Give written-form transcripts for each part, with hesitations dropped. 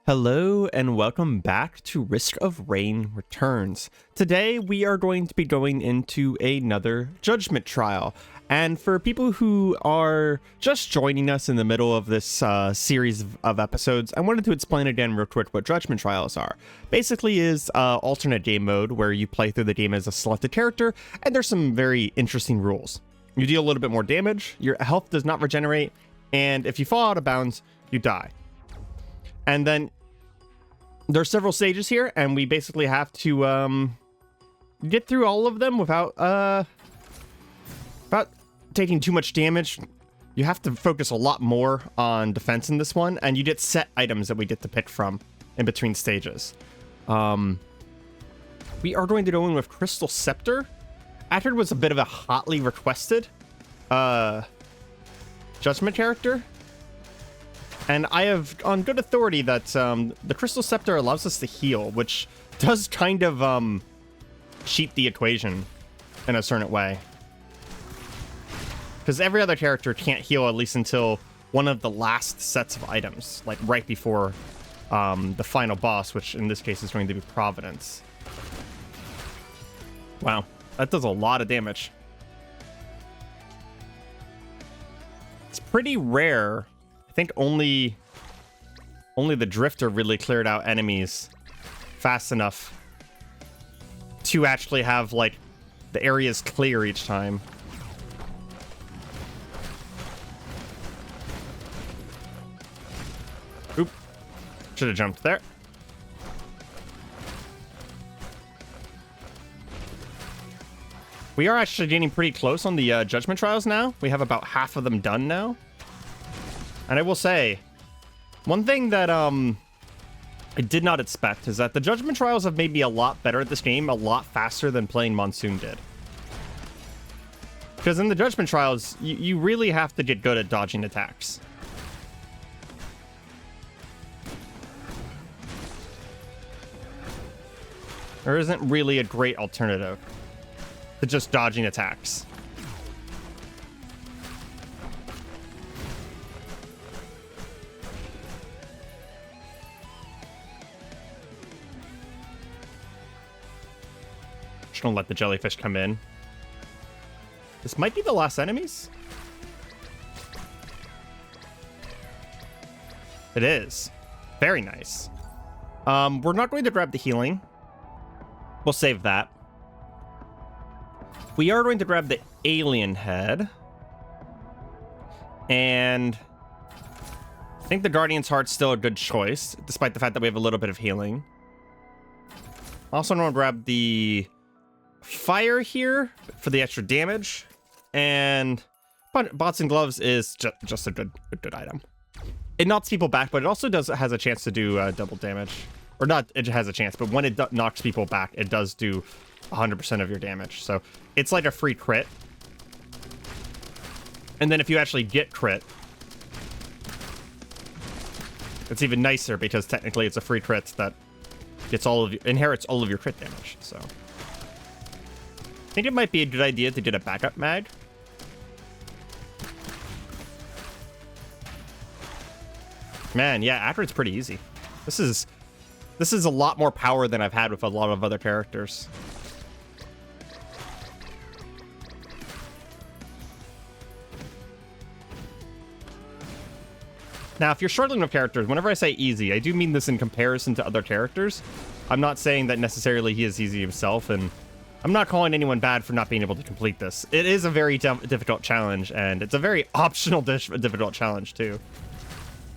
Hello and welcome back to Risk of Rain Returns. Today we are going to be going into another Judgment trial. And for people who are just joining us in the middle of this series of episodes, I wanted to explain again real quick what Judgment trials are. Basically is alternate game mode where you play through the game as a selected character, and there's some very interesting rules. You deal a little bit more damage, your health does not regenerate, and if you fall out of bounds, you die. And then there's several stages here, and we basically have to get through all of them without taking too much damage. You have to focus a lot more on defense in this one, and you get set items that we get to pick from in between stages. We are going to go in with Crystal Scepter. Acrid was a bit of a hotly requested Judgment character. And I have on good authority that the Crystal Scepter allows us to heal, which does kind of cheat the equation in a certain way. Because every other character can't heal at least until one of the last sets of items, like right before the final boss, which in this case is going to be Providence. Wow, that does a lot of damage. It's pretty rare. I think only the Drifter really cleared out enemies fast enough to actually have, like, the areas clear each time. Oop. Should have jumped there. We are actually getting pretty close on the Judgment trials now. We have about half of them done now. And I will say, one thing that I did not expect is that the Judgment trials have made me a lot better at this game, a lot faster than playing Monsoon did. Because in the Judgment trials, you really have to get good at dodging attacks. There isn't really a great alternative to just dodging attacks. Just don't let the jellyfish come in. This might be the last enemies. It is. Very nice. We're not going to grab the healing. We'll save that. We are going to grab the alien head. And I think the Guardian's Heart's still a good choice, despite the fact that we have a little bit of healing. Also, I'm going to grab the fire here for the extra damage. And Bots and Gloves is just a good item. It knocks people back, but it also has a chance to do double damage. Or not, it has a chance, but when it knocks people back, it does do 100% of your damage. So it's like a free crit. And then if you actually get crit, it's even nicer because technically it's a free crit that gets inherits all of your crit damage. So I think it might be a good idea to get a backup mag. Man, yeah, Acrid's pretty easy. This is a lot more power than I've had with a lot of other characters. Now, if you're struggling with characters, whenever I say easy, I do mean this in comparison to other characters. I'm not saying that necessarily he is easy himself, and I'm not calling anyone bad for not being able to complete this. It is a very difficult challenge, and it's a very optional difficult challenge, too.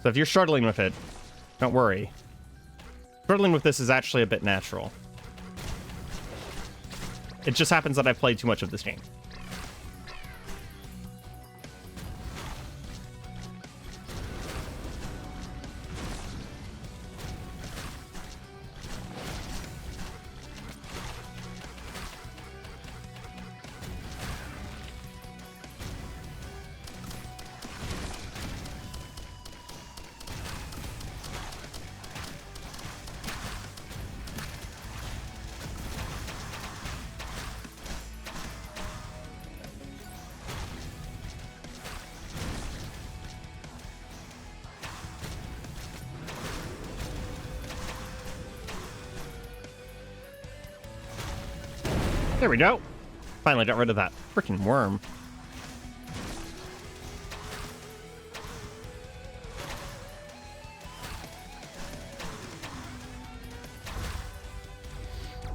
So if you're struggling with it, don't worry. Struggling with this is actually a bit natural. It just happens that I've played too much of this game. There we go. Finally got rid of that freaking worm.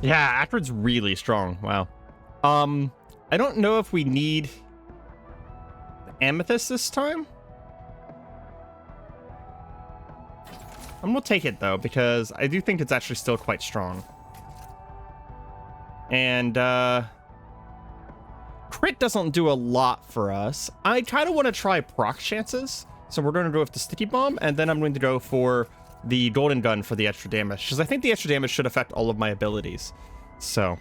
Yeah, Acrid's really strong. Wow. I don't know if we need Amethyst this time. I'm gonna take it though, because I do think it's actually still quite strong. And crit doesn't do a lot for us. I kind of want to try proc chances, so we're going to go with the sticky bomb, and then I'm going to go for the golden gun for the extra damage, because I think the extra damage should affect all of my abilities. So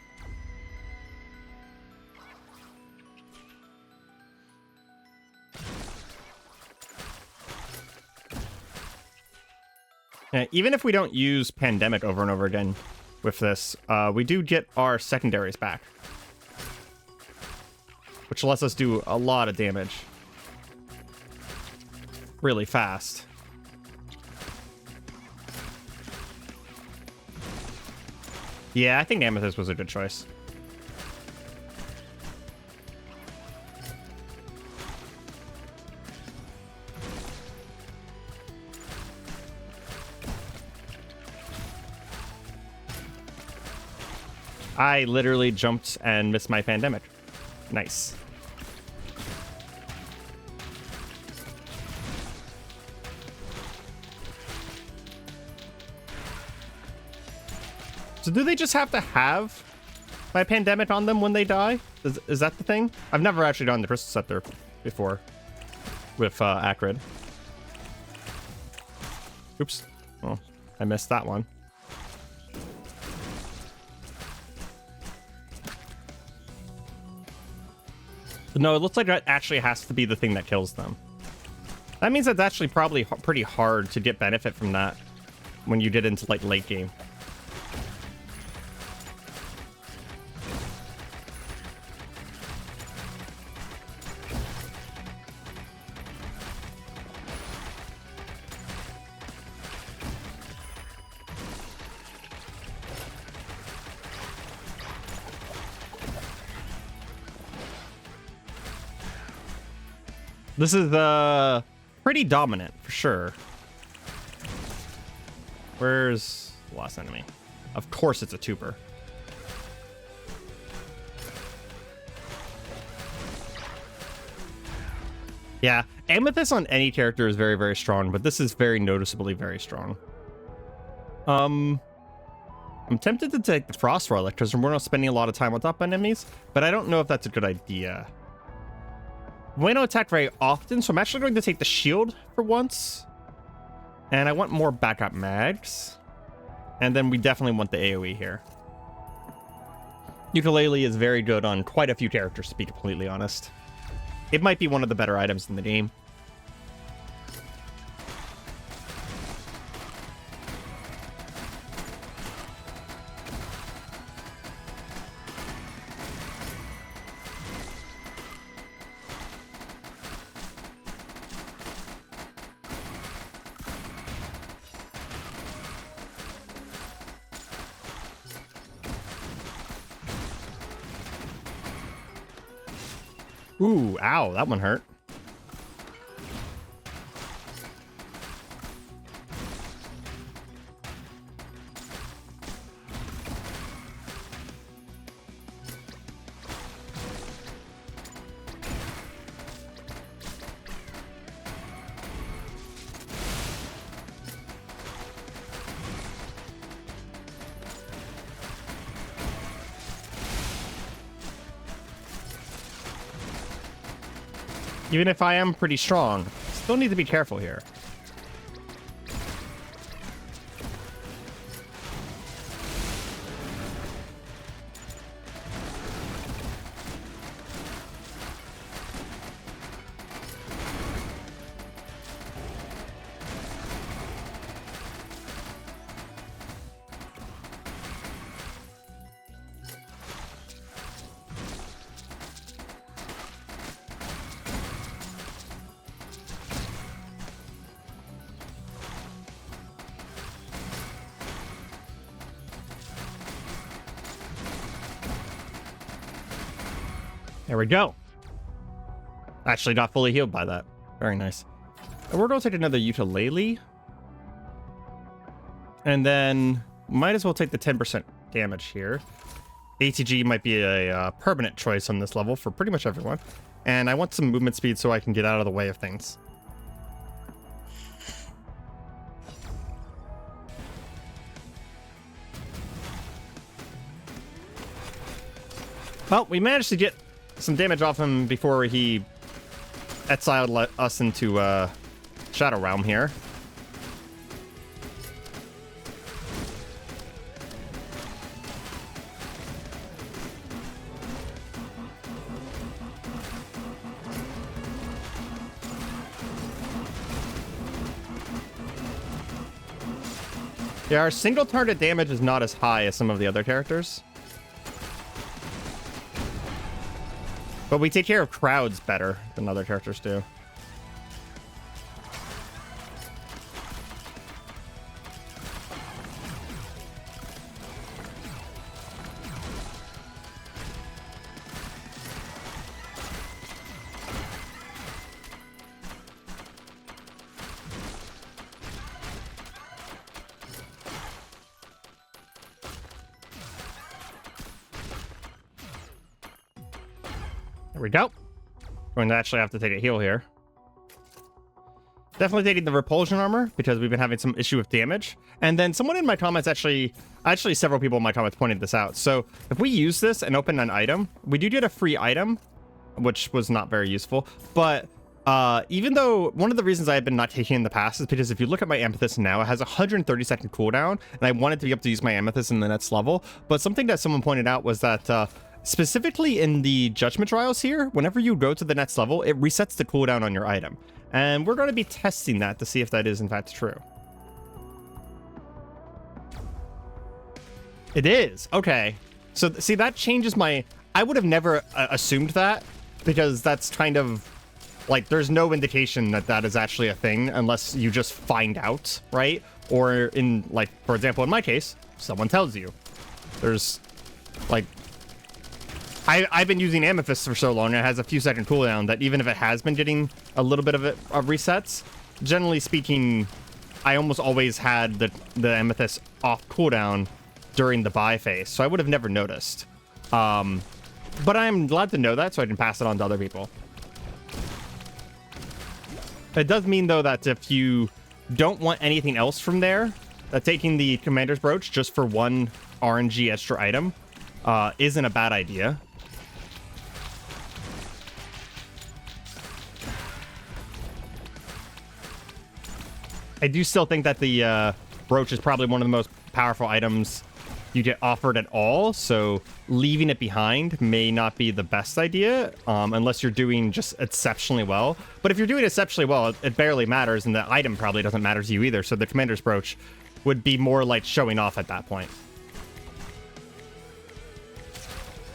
yeah, even if we don't use Pandemic over and over again with this, we do get our secondaries back, which lets us do a lot of damage really fast. Yeah, I think Amethyst was a good choice. I literally jumped and missed my Pandemic. Nice. So do they just have to have my Pandemic on them when they die? Is that the thing? I've never actually done the Crystal Scepter before with Acrid. Oops. Oh, I missed that one. No, it looks like that actually has to be the thing that kills them. That means that's actually probably pretty hard to get benefit from that when you get into like late game. This is pretty dominant for sure. Where's the last enemy? Of course it's a tuber. Yeah, Amethyst on any character is very, very strong, but this is very noticeably very strong. I'm tempted to take the Frost Relic because we're not spending a lot of time on top enemies, but I don't know if that's a good idea. We don't attack very often, so I'm actually going to take the shield for once. And I want more backup mags. And then we definitely want the AoE here. Ukulele is very good on quite a few characters, to be completely honest. It might be one of the better items in the game. Ooh, ow, that one hurt. Even if I am pretty strong, still need to be careful here. There we go. Actually not fully healed by that. Very nice. And we're going to take another ukulele. And then might as well take the 10% damage here. ATG might be a permanent choice on this level for pretty much everyone. And I want some movement speed so I can get out of the way of things. Well, we managed to get some damage off him before he exiled us into Shadow Realm here. Yeah, our single target damage is not as high as some of the other characters. But we take care of crowds better than other characters do. There we go. Going to actually have to take a heal here. Definitely taking the repulsion armor because we've been having some issue with damage. And then someone in my comments actually several people in my comments pointed this out. So if we use this and open an item, we do get a free item, which was not very useful. But even though one of the reasons I have been not taking in the past is because if you look at my amethyst now, it has a 130-second cooldown, and I wanted to be able to use my amethyst in the next level. But something that someone pointed out was that specifically in the Judgement trials here, whenever you go to the next level, it resets the cooldown on your item. And we're going to be testing that to see if that is in fact true. It is. Okay. So see, that changes my... I would have never assumed that, because that's kind of like, there's no indication that that is actually a thing unless you just find out, right? Or in, like, for example, in my case, someone tells you. There's like... I've been using Amethyst for so long, and it has a few second cooldown that even if it has been getting a little bit of resets, generally speaking, I almost always had the Amethyst off cooldown during the buy phase, so I would have never noticed. But I'm glad to know that, so I can pass it on to other people. It does mean, though, that if you don't want anything else from there, that taking the Commander's Brooch just for one RNG extra item isn't a bad idea. I do still think that the brooch is probably one of the most powerful items you get offered at all, so leaving it behind may not be the best idea unless you're doing just exceptionally well. But if you're doing exceptionally well, it barely matters, and the item probably doesn't matter to you either, so the Commander's Brooch would be more like showing off at that point.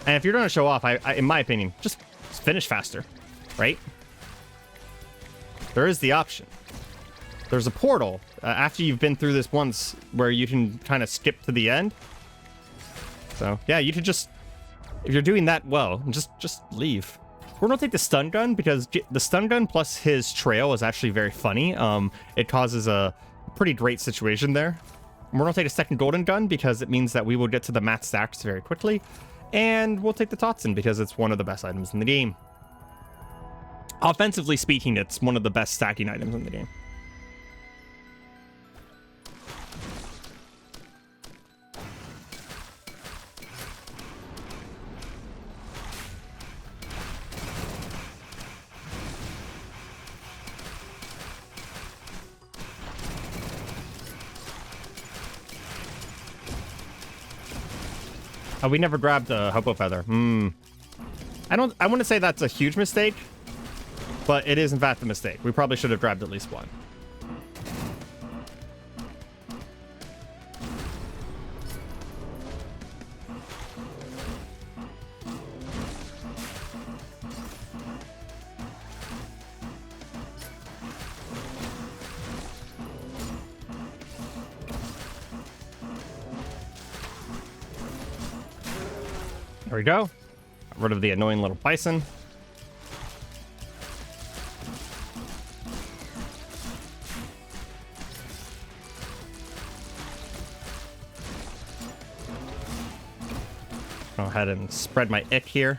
And if you're going to show off, I in my opinion, just finish faster, right? There is the option. There's a portal after you've been through this once where you can kind of skip to the end. So yeah, you could just, if you're doing that well, just leave. We're gonna take the stun gun because the stun gun plus his trail is actually very funny. It causes a pretty great situation there. We're gonna take a second golden gun because it means that we will get to the max stacks very quickly. And we'll take the Totson because it's one of the best items in the game. Offensively speaking, it's one of the best stacking items in the game. Oh, we never grabbed a Hopo Feather. I wouldn't say that's a huge mistake, but it is in fact a mistake. We probably should have grabbed at least one. There we go. Get rid of the annoying little bison. Go ahead and spread my ick here.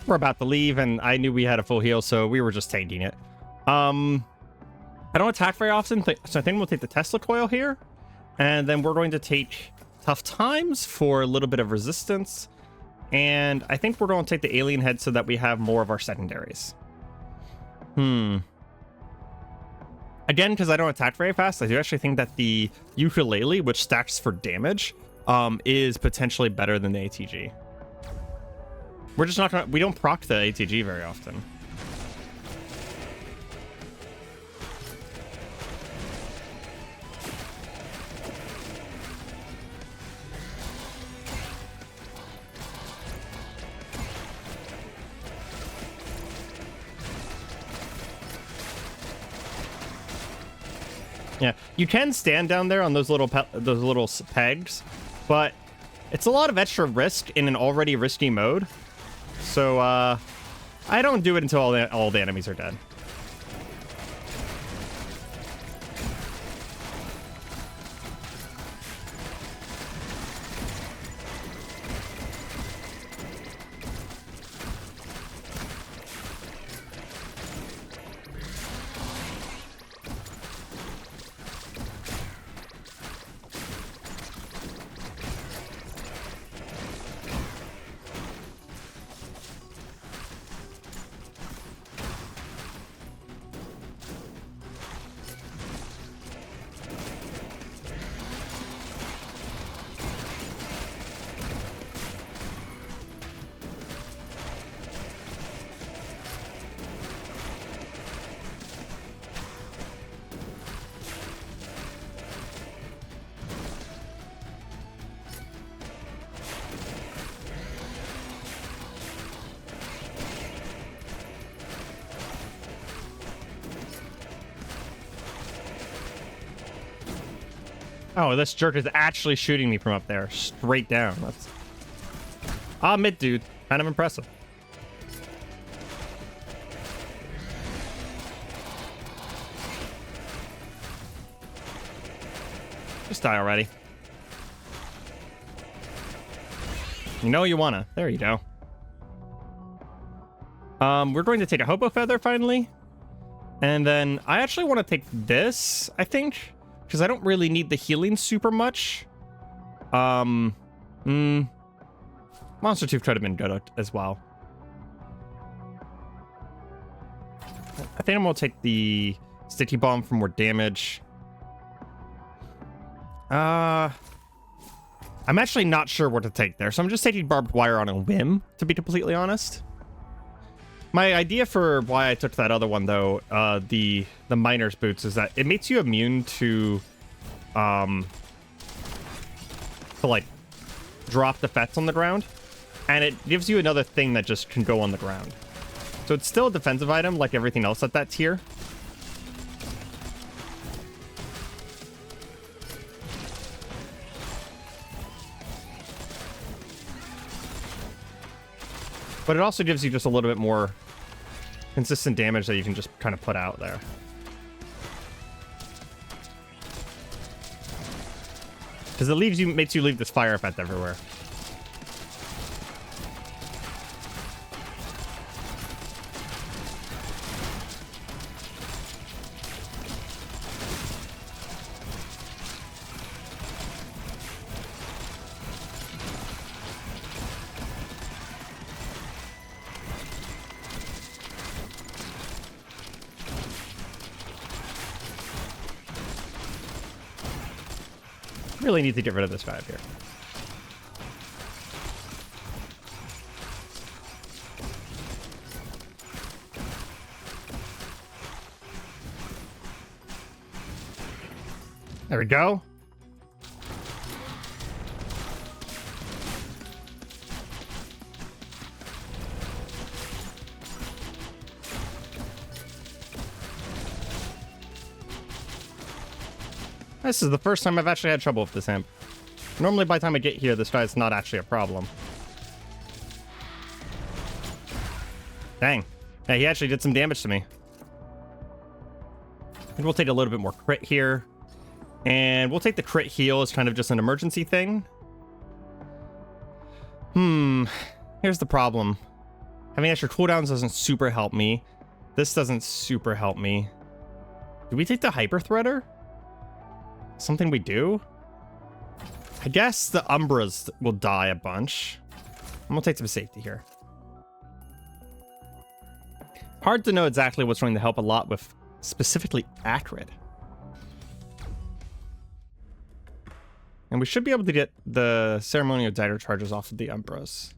We're about to leave, and I knew we had a full heal, so we were just tanking it. I don't attack very often, so I think we'll take the Tesla coil here, and then we're going to take Tough Times for a little bit of resistance, and I think we're going to take the Alien Head so that we have more of our secondaries. Again, because I don't attack very fast, I do actually think that the Ukulele, which stacks for damage, is potentially better than the ATG. We're just not gonna, we don't proc the ATG very often. Yeah, you can stand down there on those little pegs, but it's a lot of extra risk in an already risky mode. So, I don't do it until all the enemies are dead. Oh, this jerk is actually shooting me from up there, straight down. That's... I'll admit, dude, kind of impressive. Just die already. You know you wanna. There you go. We're going to take a Hobo Feather finally. And then I actually want to take this, I think. Because I don't really need the healing super much. Monster Tooth could have been good as well. I think I'm going to take the Sticky Bomb for more damage. I'm actually not sure what to take there. So I'm just taking Barbed Wire on a whim, to be completely honest. My idea for why I took that other one, though, the Miner's Boots, is that it makes you immune to like, drop the fets on the ground. And it gives you another thing that just can go on the ground. So it's still a defensive item, like everything else at that tier. But it also gives you just a little bit more consistent damage that you can just kind of put out there. Because it makes you leave this fire effect everywhere. Really need to get rid of this guy up here. There we go. This is the first time I've actually had trouble with this imp. Normally by the time I get here, this guy's not actually a problem. Dang. Yeah, he actually did some damage to me. I think we'll take a little bit more crit here. And we'll take the crit heal as kind of just an emergency thing. Here's the problem. Having extra cooldowns doesn't super help me. This doesn't super help me. Do we take the hyper threader? Something we do? I guess the Umbras will die a bunch. I'm gonna take some safety here. Hard to know exactly what's going to help a lot with specifically Acrid. And we should be able to get the ceremonial dagger charges off of the Umbras.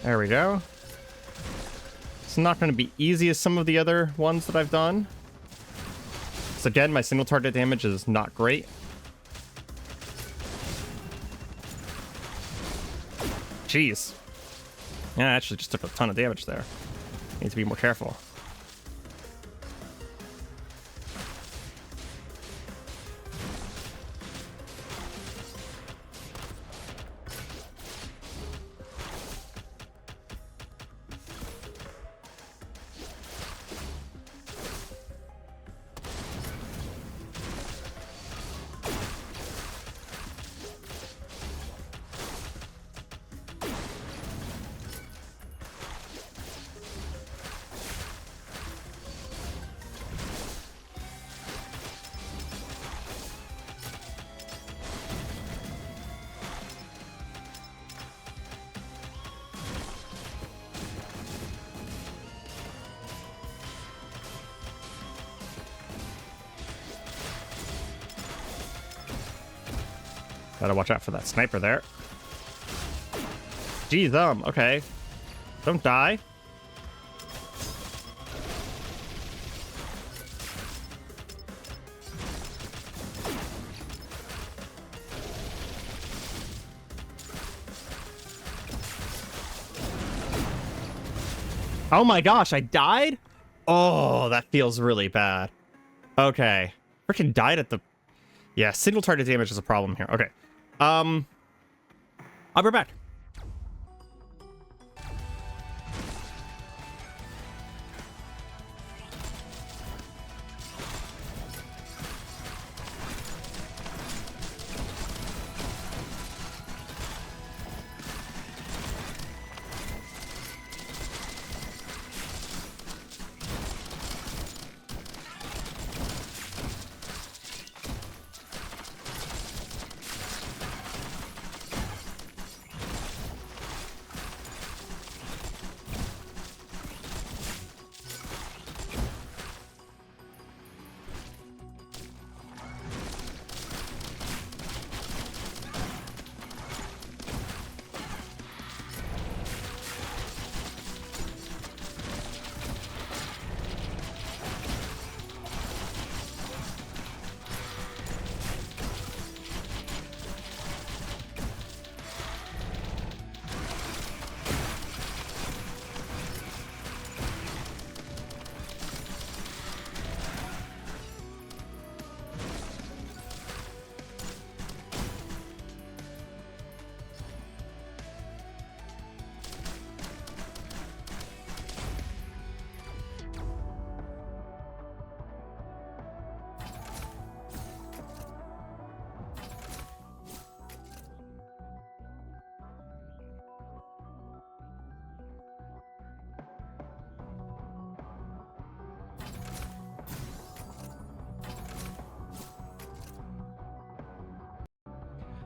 There we go. It's not going to be easy as some of the other ones that I've done. So again, my single target damage is not great. Jeez. Yeah, I actually just took a ton of damage there. Need to be more careful. Gotta watch out for that sniper there. Geez, okay. Don't die. Oh my gosh, I died? Oh, that feels really bad. Okay. Freaking died at the... Yeah, single target damage is a problem here. Okay. I'll be back.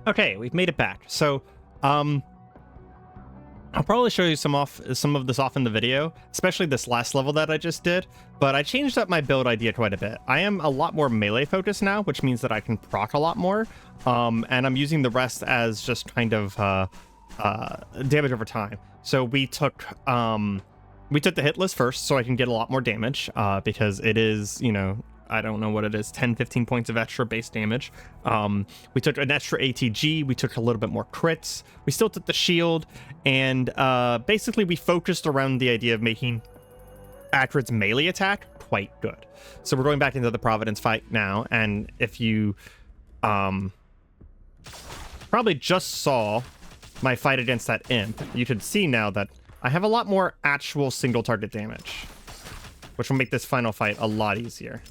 Okay, we've made it back. So, I'll probably show you some of this off in the video, especially this last level that I just did, but I changed up my build idea quite a bit. I am a lot more melee focused now, which means that I can proc a lot more, and I'm using the rest as just kind of damage over time. So we took the hit list first, so I can get a lot more damage, because it is, you know, I don't know what it is, 10, 15 points of extra base damage. We took an extra ATG, we took a little bit more crits, we still took the shield, and basically we focused around the idea of making Acrid's melee attack quite good. So we're going back into the Providence fight now, and if you probably just saw my fight against that imp, you can see now that I have a lot more actual single target damage, which will make this final fight a lot easier.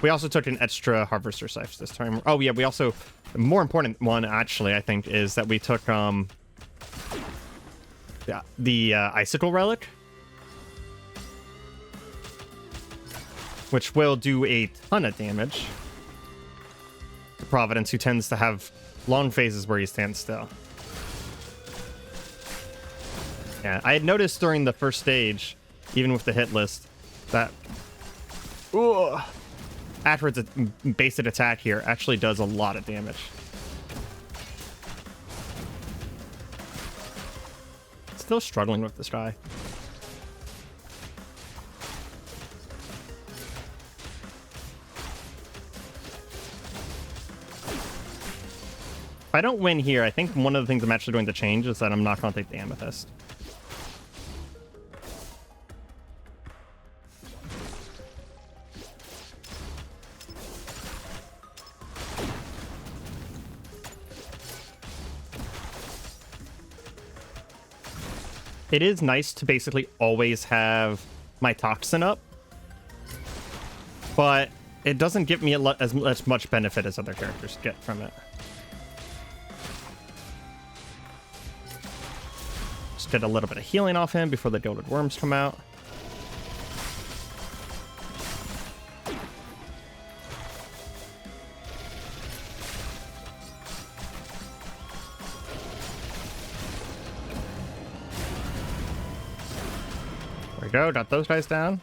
We also took an extra harvester scythe this time. Oh yeah, we also, the more important one actually, I think, is that we took the icicle relic, which will do a ton of damage to Providence, who tends to have long phases where he stands still. Yeah, I had noticed during the first stage, even with the hit list, that Acrid's basic attack here actually does a lot of damage. Still struggling with this guy. If I don't win here, I think one of the things I'm actually going to change is that I'm not going to take the amethyst. It is nice to basically always have my toxin up, but it doesn't give me as much benefit as other characters get from it. Just get a little bit of healing off him before the gilded worms come out. There we go, got those guys down.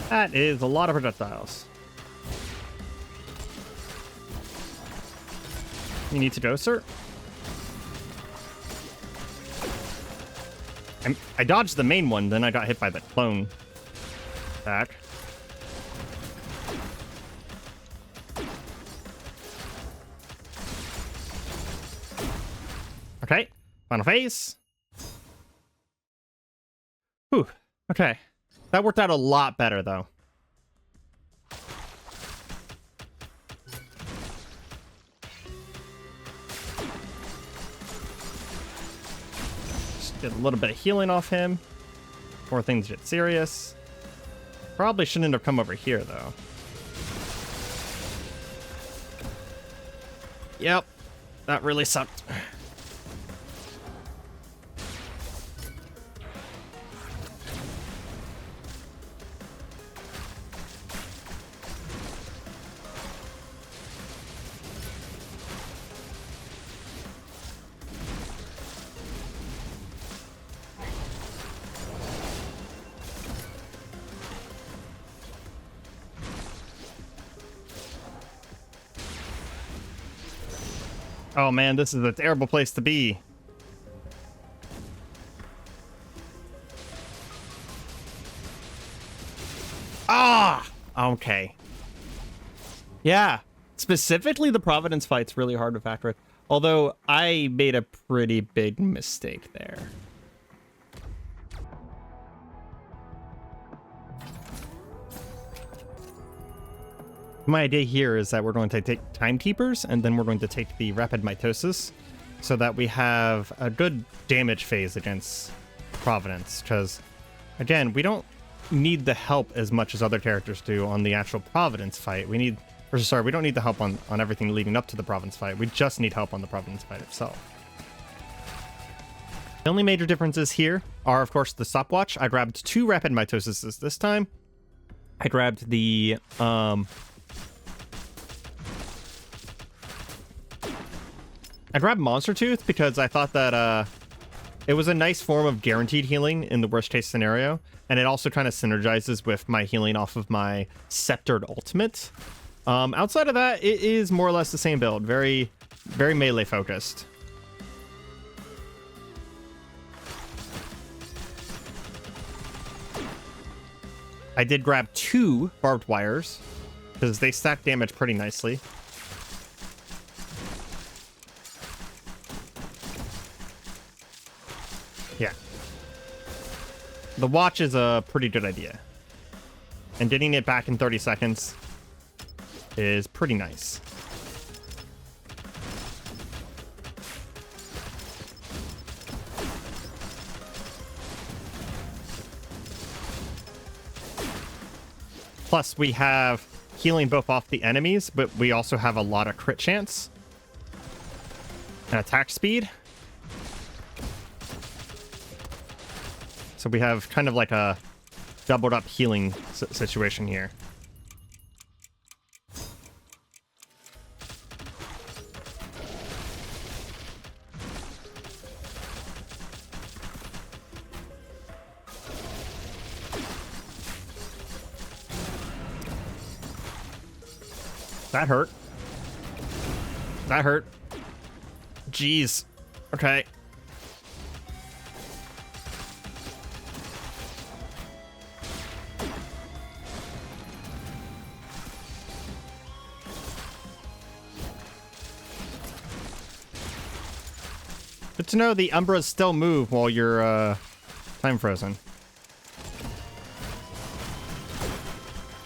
That is a lot of projectiles. You need to go, sir? I dodged the main one, then I got hit by the clone attack. Okay, final phase. Whew, okay. That worked out a lot better, though. Just get a little bit of healing off him before things get serious. Probably shouldn't have come over here, though. Yep, that really sucked. Oh man, this is a terrible place to be. Ah! Okay. Yeah. Specifically, the Providence fight's really hard to factor in. Although, I made a pretty big mistake there. My idea here is that we're going to take Timekeepers, and then we're going to take the Rapid Mitosis, so that we have a good damage phase against Providence. Because, again, we don't need the help as much as other characters do on the actual Providence fight. We don't need the help on everything leading up to the Providence fight. We just need help on the Providence fight itself. The only major differences here are, of course, the stopwatch. I grabbed 2 Rapid Mitoses this time. I grabbed the I grabbed Monster Tooth because I thought that it was a nice form of guaranteed healing in the worst case scenario, and it also kind of synergizes with my healing off of my Sceptered ultimate. Outside of that, it is more or less the same build, very, very melee focused. I did grab 2 barbed wires because they stack damage pretty nicely. Yeah. The watch is a pretty good idea. And getting it back in 30 seconds is pretty nice. Plus, we have healing both off the enemies, but we also have a lot of crit chance and attack speed. So we have kind of like a doubled up healing situation here. That hurt. That hurt. Jeez. Okay. Good to know the Umbras still move while you're time frozen.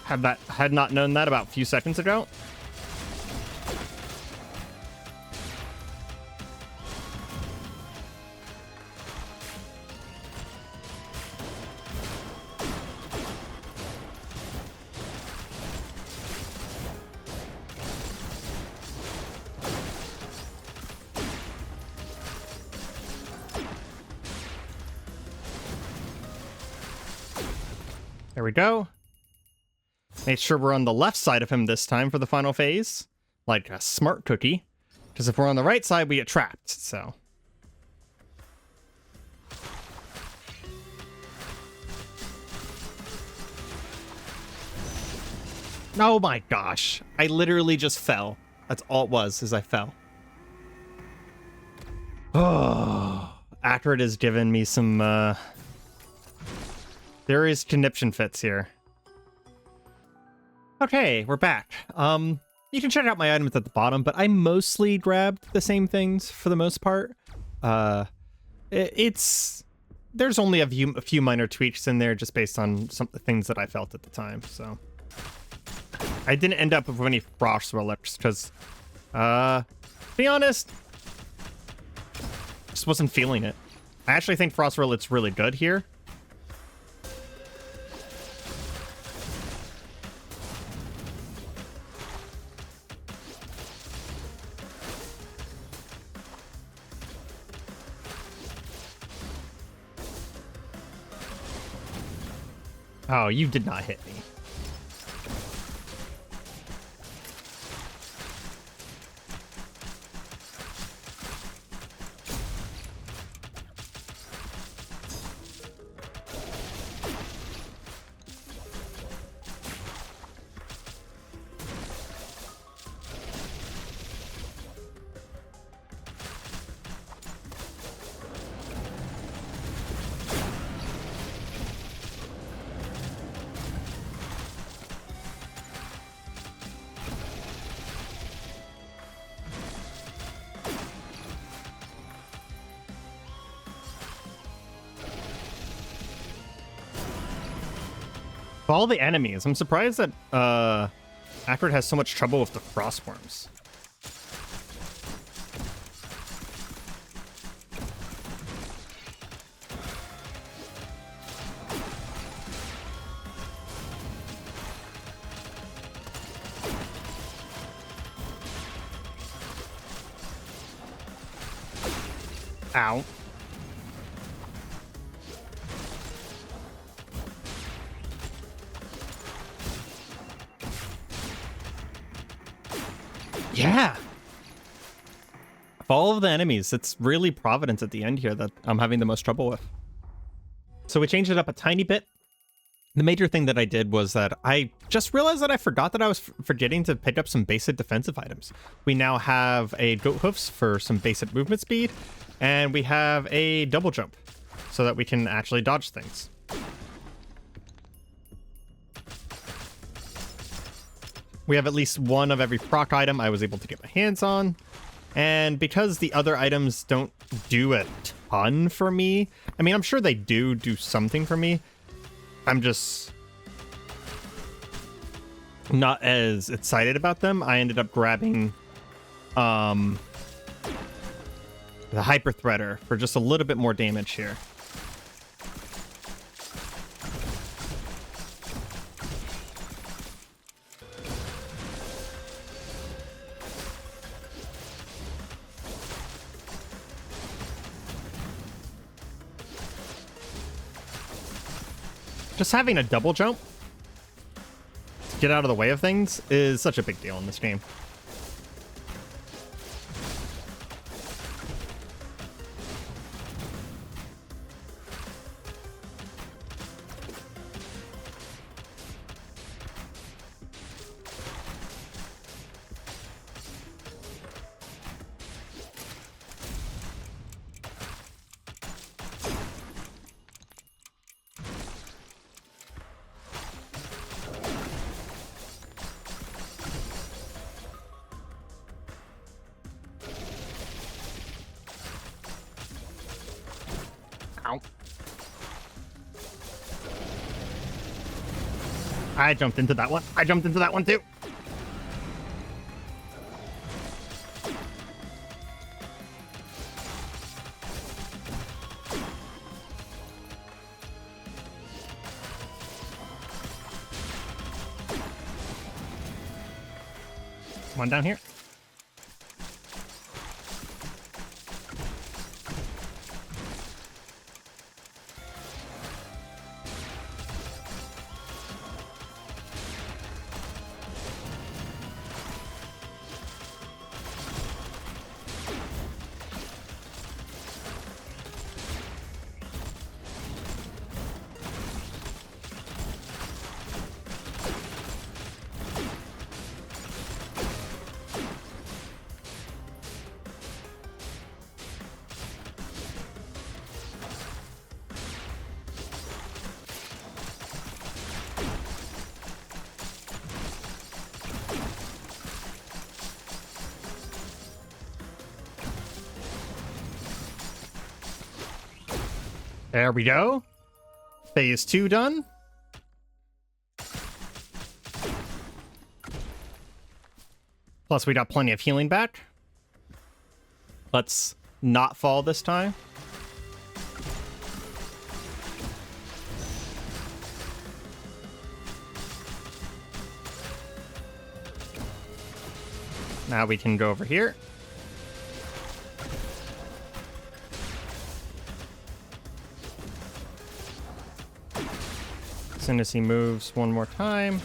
Had not known that about a few seconds ago. There we go. Make sure we're on the left side of him this time for the final phase. Like a smart cookie. Because if we're on the right side, we get trapped, so. Oh my gosh. I literally just fell. That's all it was, is I fell. Oh. Acrid has given me some, serious conniption fits here. Okay, we're back. You can check out my items at the bottom, but I mostly grabbed the same things for the most part. There's only a few minor tweaks in there just based on some of the things that I felt at the time, so. I didn't end up with any frost relics because, to be honest, just wasn't feeling it. I actually think frost relic's really good here. Oh, you did not hit me. Of all the enemies, I'm surprised that Acrid has so much trouble with the frostworms. Ow. Yeah. Of all of the enemies, it's really Providence at the end here that I'm having the most trouble with. So we changed it up a tiny bit. The major thing that I did was that I just realized that I forgot that I was forgetting to pick up some basic defensive items. We now have a goat hoofs for some basic movement speed, and we have a double jump so that we can actually dodge things. We have at least one of every proc item I was able to get my hands on. And because the other items don't do a ton for me, I mean, I'm sure they do something for me. I'm just not as excited about them. I ended up grabbing the Hyper Threader for just a little bit more damage here. Just having a double jump to get out of the way of things is such a big deal in this game. Ow. I jumped into that one. I jumped into that one too. One down here. There we go. Phase 2 done. Plus we got plenty of healing back. Let's not fall this time. Now we can go over here. As soon as he moves one more time.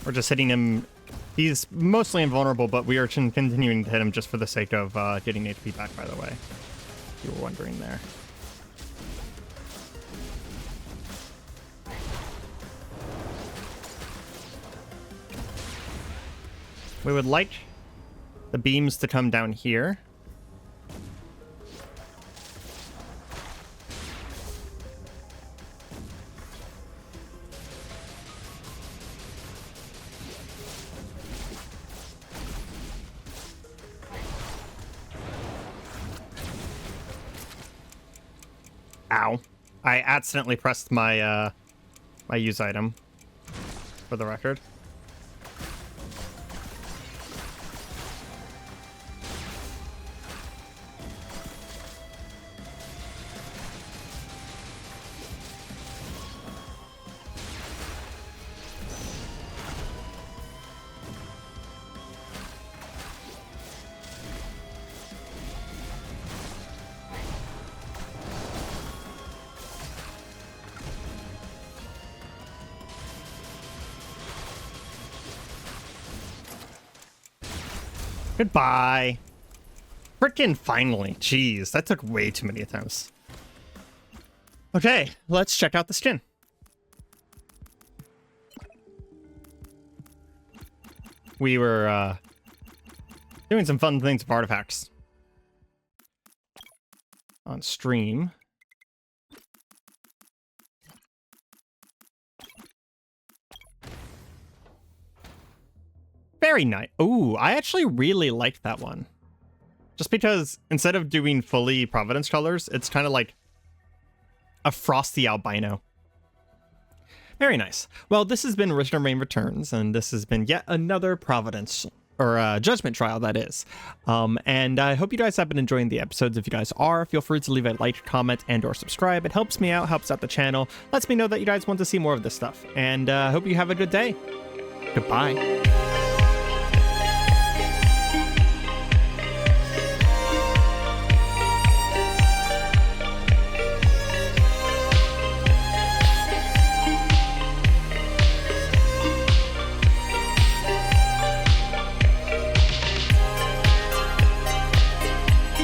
We're just hitting him. He's mostly invulnerable, but we are continuing to hit him just for the sake of getting HP back, by the way. If you were wondering there. We would like the beams to come down here. Ow. I accidentally pressed my, my use item, for the record. Goodbye. Frickin' finally. Jeez, that took way too many attempts. Okay, let's check out the skin. We were doing some fun things with artifacts on stream. Very nice. Ooh, I actually really liked that one. Just because instead of doing fully Providence colors, it's kind of like a frosty albino. Very nice. Well, this has been Risk of Rain Returns, and this has been yet another Providence, or Judgment trial, that is. And I hope you guys have been enjoying the episodes. If you guys are, feel free to leave a like, comment, and or subscribe. It helps me out, helps out the channel, lets me know that you guys want to see more of this stuff. And I hope you have a good day. Goodbye.